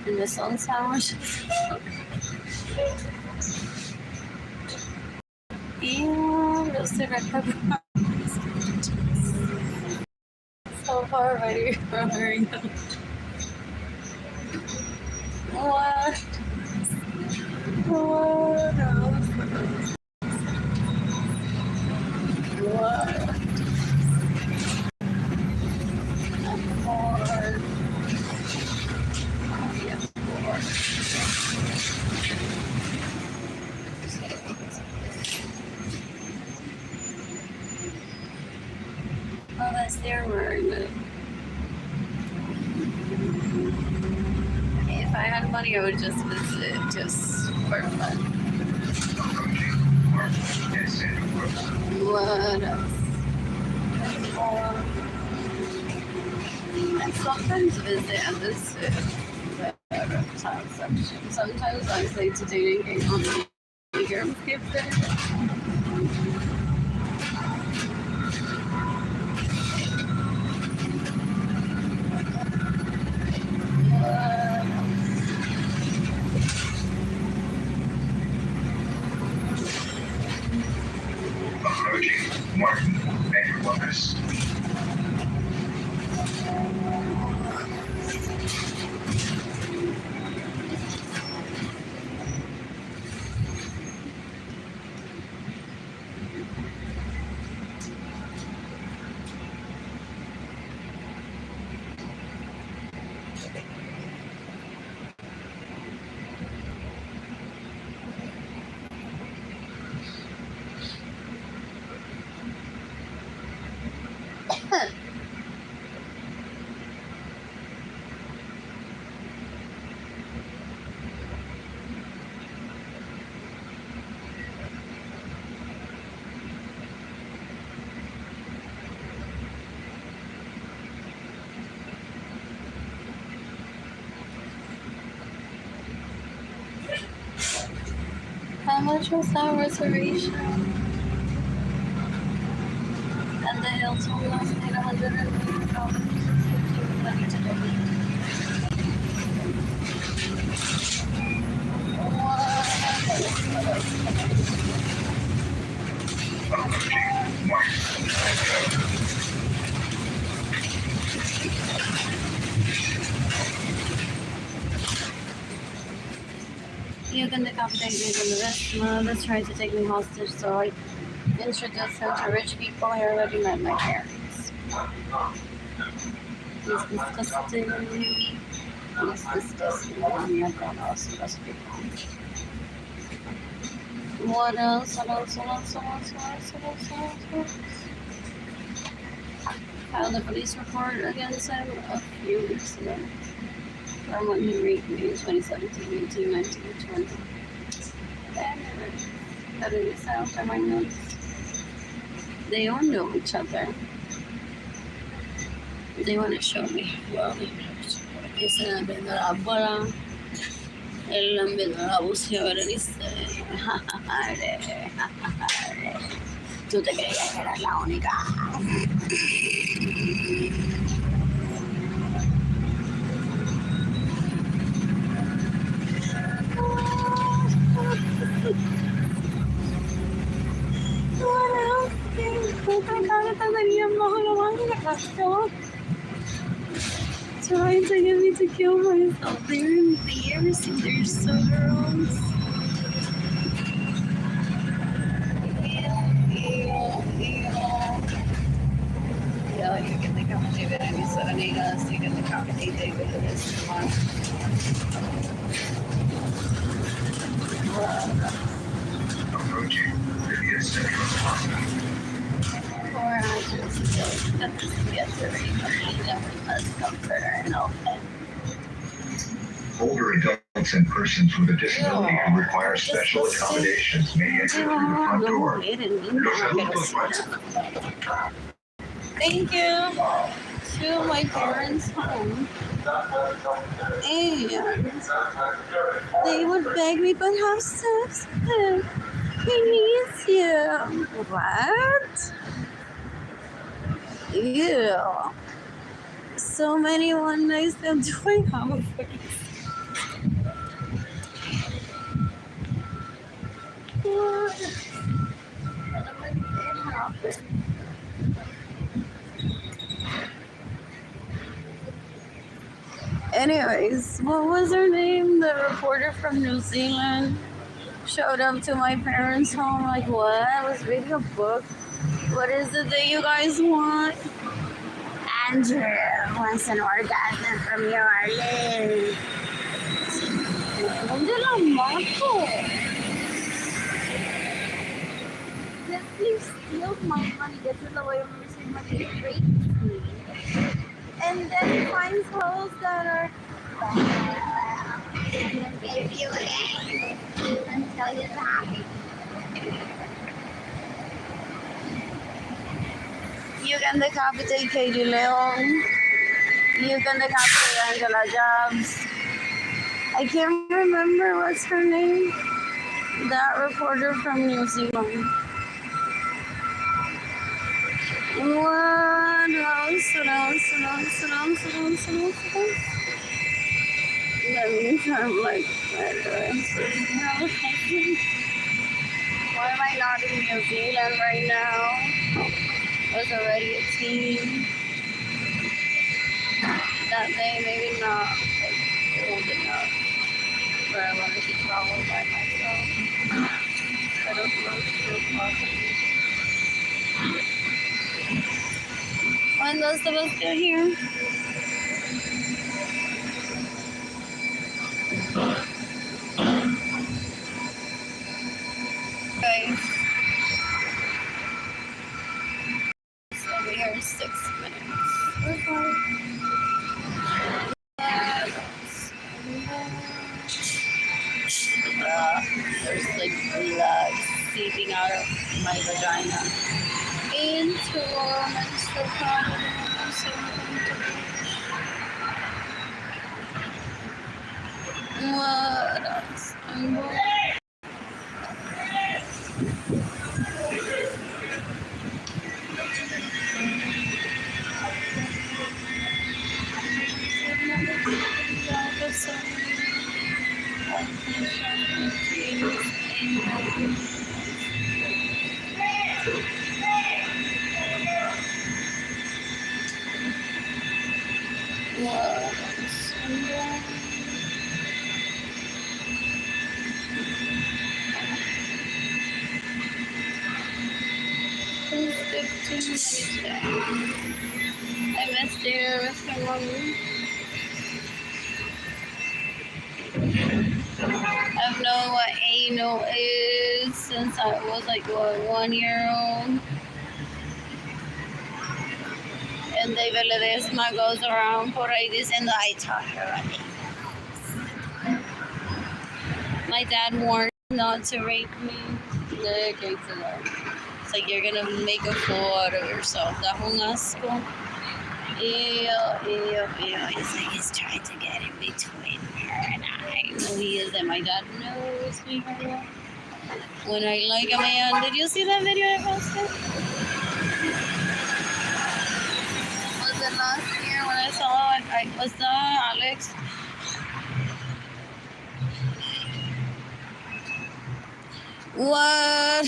And this on sandwiches. And roasted red pepper. So far already from her. What? What else? What? I'm bored. Oh, that's their word. If I had money, I would just visit just for fun. What else? I sometimes visit and visit the child section. Sometimes I say to dating game on the Instagram gift there. Approaching Martin and Columbus. How much was that reservation? And the Hilton last night, $150. Money today. Approaching Martin. You can decapitate me in the wrist. My mother tried to take me hostage, so I introduced him to rich people. I already met my parents. He's disgusting. He's disgusting. I'm not going to ask rest people. What else? What else? What else? What else? What else? What else? What else? Filed a police report against him a few weeks ago. From when he raped me in 2017, 18, 19, 20. That didn't sound for my notes. They all know each other. They want to show me. Well, ese es viendo la bola. Él viendo la buceadora dice, tú te creías que eras la única. Trying to get me to kill myself. They're embarrassing. They're so gross. Yeah, you can decapitate it and you said amigas. You can decapitate it with this one. Approaching Vivian Central Plaza. Or I just got this yesterday, but she definitely must comfort her and all that. Older adults and persons with a disability who require special accommodations may enter through the front door. Los adultos mayores. Thank you to my parents' home. And they would beg me, but have sex with him. He needs you. What? Ew. So many one night stands. Do I have a fucking... Anyways, what was her name? The reporter from New Zealand showed up to my parents' home. Like, what? I was reading a book. What is it that you guys want? Andrew wants an orgasm from you, Arlene. ¿Dónde la mato? This thing steals my money, gets in the way of receiving money, it rapes me. And then finds holes that are give you again until you're happy. You can decapitate Katie Leon. You can decapitate Angela Jobs. I can't remember what's her name. That reporter from New Zealand. What else? That means I'm like, why am I not in New Zealand right now? I was already a teen. That day, maybe not like, old enough where I wanted to travel by myself. I don't know if it's possible. When does the bus get here? Okay. So we are 6 minutes. Okay. There's like blood seeping out of my vagina into our menstrual cup. What else? I missed you, Mr. Mommy. I've known what anal is since I was like, what, 1 year old? And David Ledesma goes around por ahí diciendo, I taught her. My dad warned not to rape me. It's like, you're gonna make a fool out of yourself. That's un asco. Ew. It's like he's trying to get in between her and I. No, he isn't. My dad knows me very well. When I like a man, did you see that video I posted? Was it last year when I saw it? Was that Alex? What?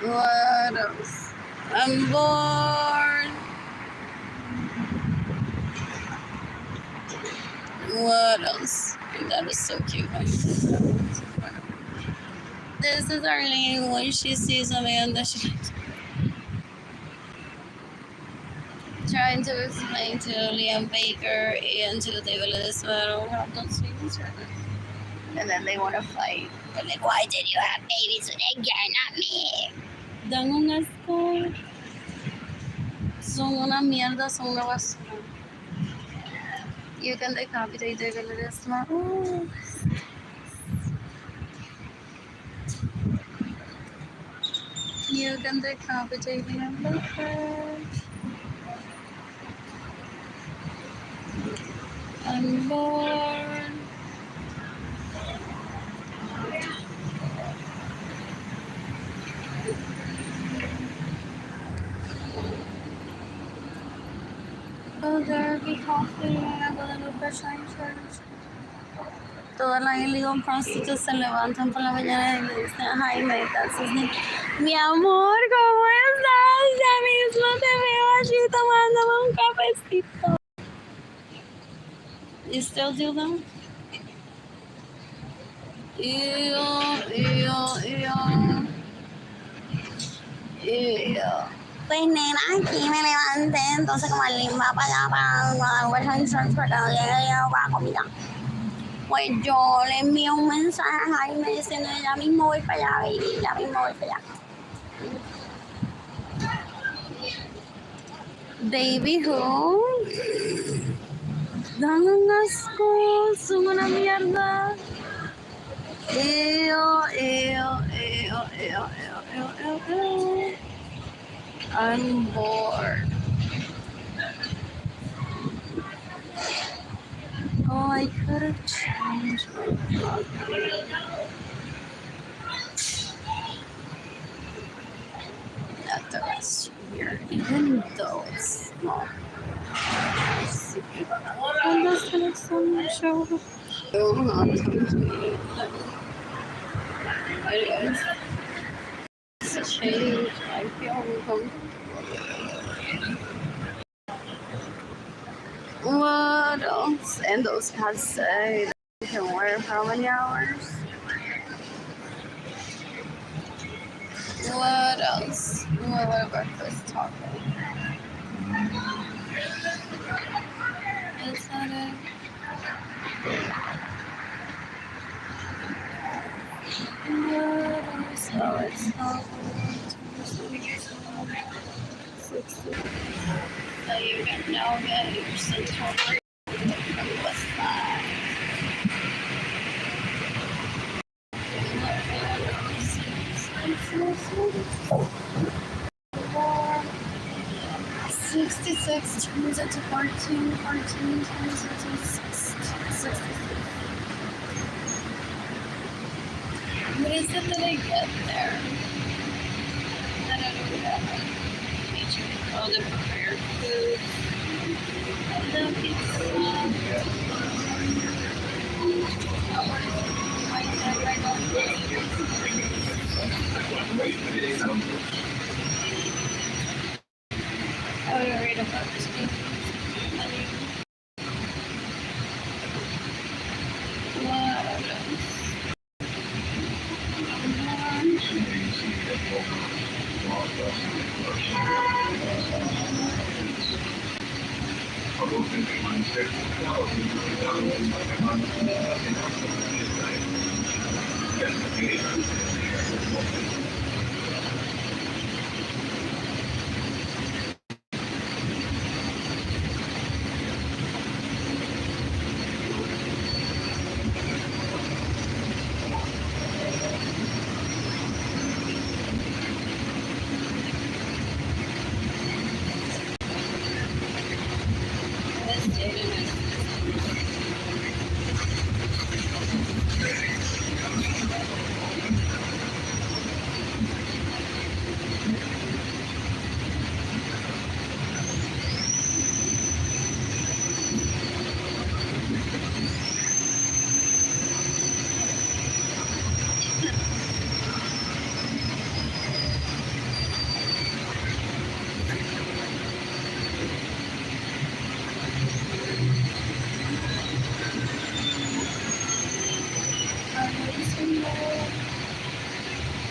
What else? I'm bored. What else? That is so cute. This is Arlene when she sees a man that she likes. Trying to explain to Liam Baker and to David Ledesma, I don't have those feelings right now. And then they want to fight. They're like, why did you have babies with that guy, not me? Dan un asco. Son una mierda, son una basura. You can decapitate David Ledesma. Ooh. You can decapitate Liam Baker. I'm bored. Oh, there be coffee. I'm going to go shine church. Todas las illegal prostitutes se levantan por la mañana y le dicen a Jaime, that's his name. Mi amor, ¿cómo estás? Ya mismo te veo allí tomándome un cafecito. You still do that? Ew. Pues nena, aquí me levanté, entonces como Arlene va para allá para Western Church porque no llega para comida. Pues yo le envío un mensaje a Jaime diciendo, ya mismo voy para allá, baby, ya mismo voy para allá. Baby who? Dan un asco, son una mierda. Ew. I'm bored. Oh, I could have changed my coffee. At the restroom here, even though it's small. I'm just gonna send the show. Oh, not to me. Anyways, it's a change. I feel uncomfortable. What else? And those pants say that you can wear for how many hours? What else? What about this topic? Is that it? What else? Oh, it's not 60. So you can now get your central from the west side. Four, 66 turns into 14, 14 turns into 66. What is it that I get there? That I don't get. Oh, the prepared food. The pizza. I would read about this book. What else? certificados digitales del patrimonio cultural de la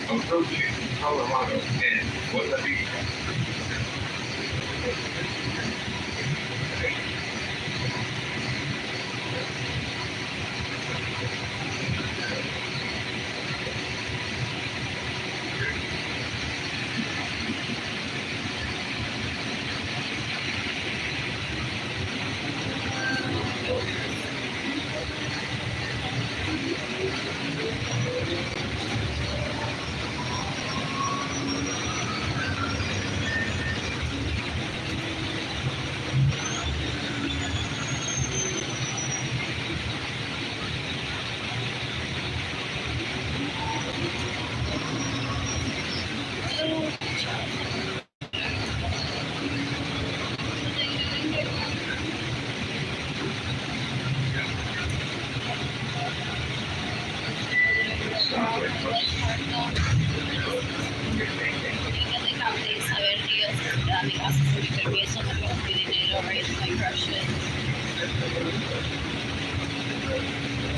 approaching Colorado and Guadalupe.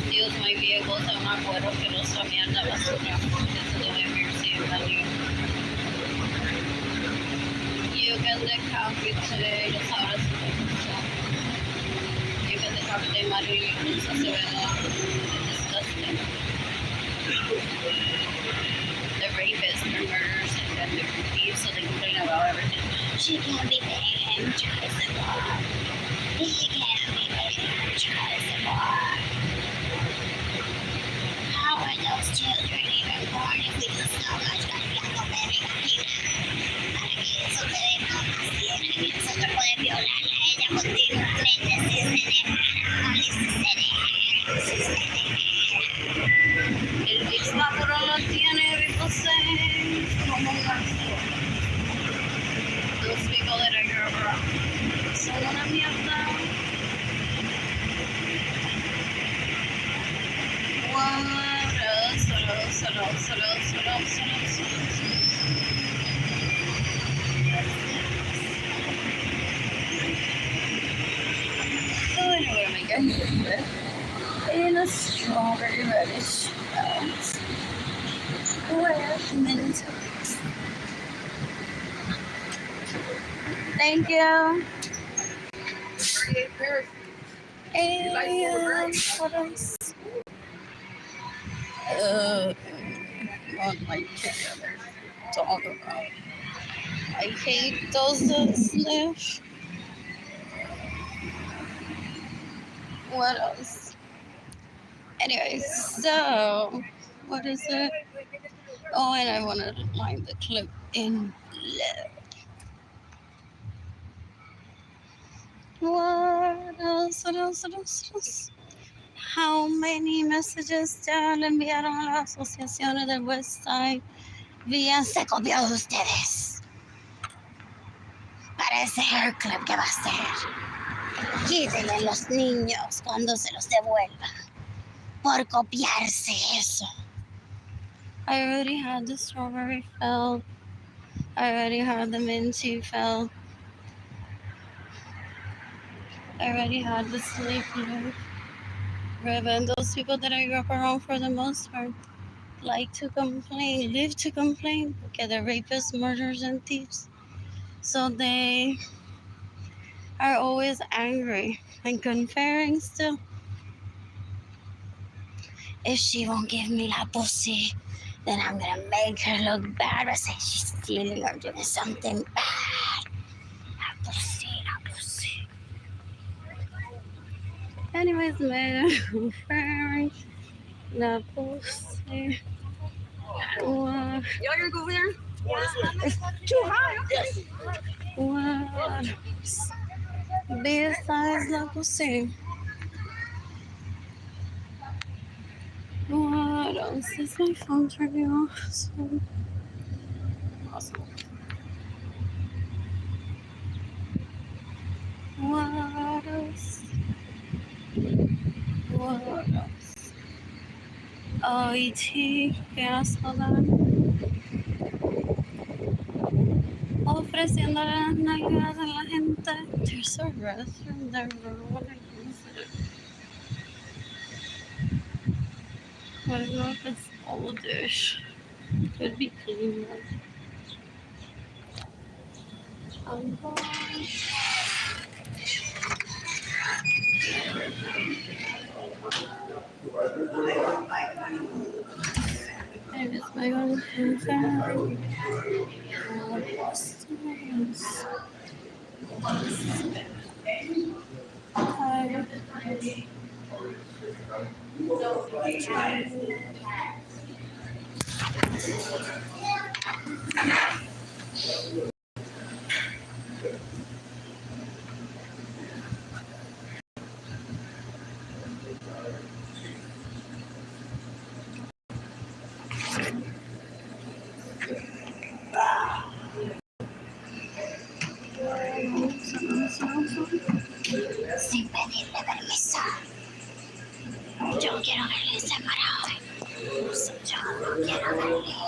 Steals my vehicles, I'm not acuerdo que los camiones de basura. Eso de emergency value. You can decapitate, los horas you can decapitate Mario Lorenzo Acevedo. Disgusting. The rapists, the murderers, and the thieves, so they complain about everything. She can't be named Charles the Bob. He can't be named Charles the Bob. How are those children even born if we do so much cambiando de negativa? Para que eso te dé no nacieran y nosotros poder violarla a ella continuamente si se negara, si se negara. El Bixmapuro lo tiene reposé como un gasto. Those people that I grew up around son una mierda. Oh, anyway, I'm going to in a strawberry reddish with mint. Thank you. And what else? What my together talk about? I hate those sniff. What else? Anyways, so what is it? Oh, and I wanted to line the clip in love. What else? What else? What else? What else? How many messages ya le enviaron a las asociaciones del West Side? Bien se copió de ustedes. Para ese hair clip que va a ser. Quítenle los niños cuando se los devuelva. Por copiarse eso. I already had the strawberry felt. I already had the minty felt. I already had the sleep ribbon. Those people that I grew up around for the most part like to complain, live to complain, porque they're rapists, murderers, and thieves. So they are always angry and comparing still. If she won't give me la pussy, then I'm gonna make her look bad or say she's stealing or doing something bad. La pussy, la pussy. Anyways, man, comparing la pussy. What? Y'all gonna go over there? It's too high. What? Besides la pussy. What else is my phone turning off? So awesome. What else? What else? Oh, E.T. Gas, hold on. Ofreciéndole las nalgas a la gente. There's a restroom there, bro. What I use it? I don't know if it's oldish. Could be clean, though. I'm going. I miss my own family. Sin pedirle permiso. Yo quiero verle separado. Yo no quiero verle.